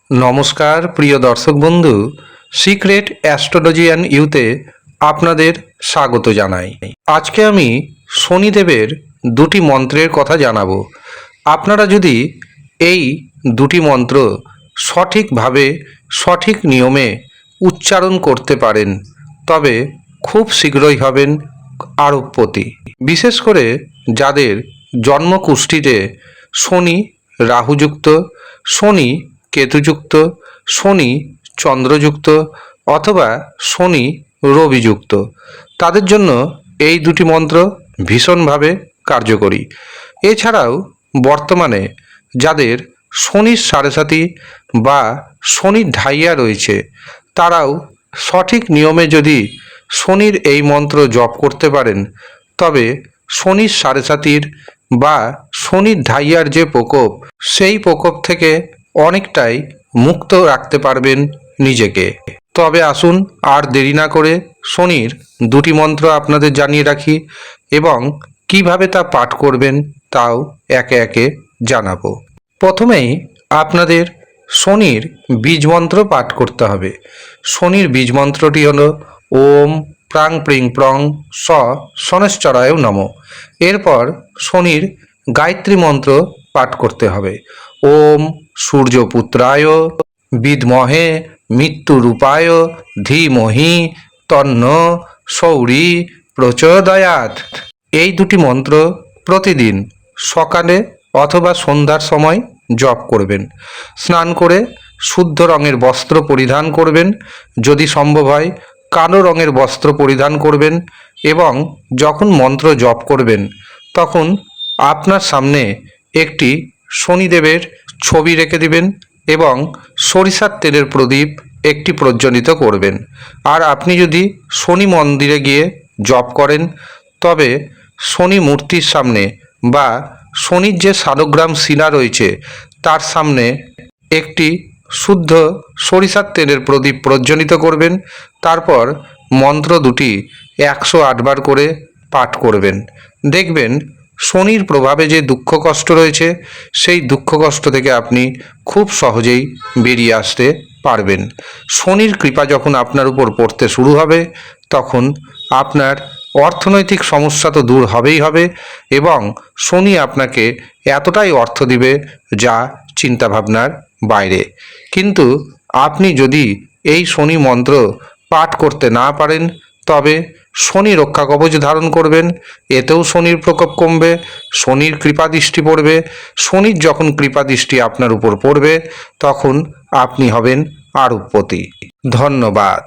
নমস্কার প্রিয় দর্শক বন্ধু, সিক্রেট অ্যাস্ট্রোলজি অ্যান্ড ইউতে আপনাদের স্বাগত জানাই। আজকে আমি শনিদেবের দুটি মন্ত্রের কথা জানাবো। আপনারা যদি এই দুটি মন্ত্র সঠিকভাবে সঠিক নিয়মে উচ্চারণ করতে পারেন তবে খুব শীঘ্রই হবেন আরবপতি। বিশেষ করে যাদের জন্মকুষ্ঠিতে শনি রাহুযুক্ত, শনি কেতুযুক্ত, শনি চন্দ্রযুক্ত অথবা শনি রবিযুক্ত, তাদের জন্য এই দুটি মন্ত্র ভীষণভাবে কার্যকরী। এছাড়াও বর্তমানে যাদের শনির সাড়ে বা শনির ঢাইয়া রয়েছে, তারাও সঠিক নিয়মে যদি শনির এই মন্ত্র জপ করতে পারেন তবে শনির সাড়ে বা শনির ঢাইয়ার যে প্রকোপ, সেই প্রকোপ থেকে অনেকটাই মুক্ত রাখতে পারবেন নিজেকে। তবে আসুন আর দেরি না করে শনির দুটি মন্ত্র আপনাদের জানিয়ে রাখি এবং কিভাবে তা পাঠ করবেন তাও একে একে জানাবো। প্রথমেই আপনাদের শনির বীজমন্ত্র পাঠ করতে হবে। শনির বীজমন্ত্রটি হলো ওম প্রাং প্রিং প্রং স শনৈশ্চরায় নমঃ। এরপর শনির গায়ত্রী মন্ত্র পাঠ করতে হবে। ওম সূর্যপুত্রায় বিদ্মহে মৃত্যুরূপায় ধীমহি তন্ন সৌরি প্রচোদয়াৎ। এই দুটি মন্ত্র প্রতিদিন সকালে অথবা সন্ধ্যার সময় জপ করবেন। স্নান করে শুদ্ধ রঙের বস্ত্র পরিধান করবেন, যদি সম্ভব হয় কালো রঙের বস্ত্র পরিধান করবেন এবং যখন মন্ত্র জপ করবেন তখন আপনার সামনে একটি শনিদেবের ছবি রেখে দিবেন এবং সরিষার তেলের প্রদীপ একটি প্রজ্বলিত করবেন। আর আপনি যদি শনি মন্দিরে গিয়ে জপ করেন তবে শনি মূর্তির সামনে বা শনির যে শালগ্রাম শিলা রয়েছে তার সামনে একটি শুদ্ধ সরিষার তেলের প্রদীপ প্রজ্বলিত করবেন। তারপর মন্ত্র দুটি 108 বার করে পাঠ করবেন। দেখবেন শনির প্রভাবে যে দুঃখ কষ্ট রয়েছে সেই দুঃখ কষ্ট থেকে আপনি খুব সহজেই বেরিয়ে আসতে পারবেন। শনির কৃপা যখন আপনার উপর পড়তে শুরু হবে তখন আপনার অর্থনৈতিক সমস্যা তো দূর হবেই হবে এবং শনি আপনাকে এতটাই অর্থ দিবে যা চিন্তাভাবনার বাইরে। কিন্তু আপনি যদি এই শনি মন্ত্র পাঠ করতে না পারেন তবে শনি রক্ষা কবচ ধারণ করবেন, এতেও শনির প্রকোপ কমবে, শনির কৃপা দৃষ্টি পড়বে। শনির যখন কৃপা দৃষ্টি আপনার উপর পড়বে তখন আপনি হবেন আরবপতি। ধন্যবাদ।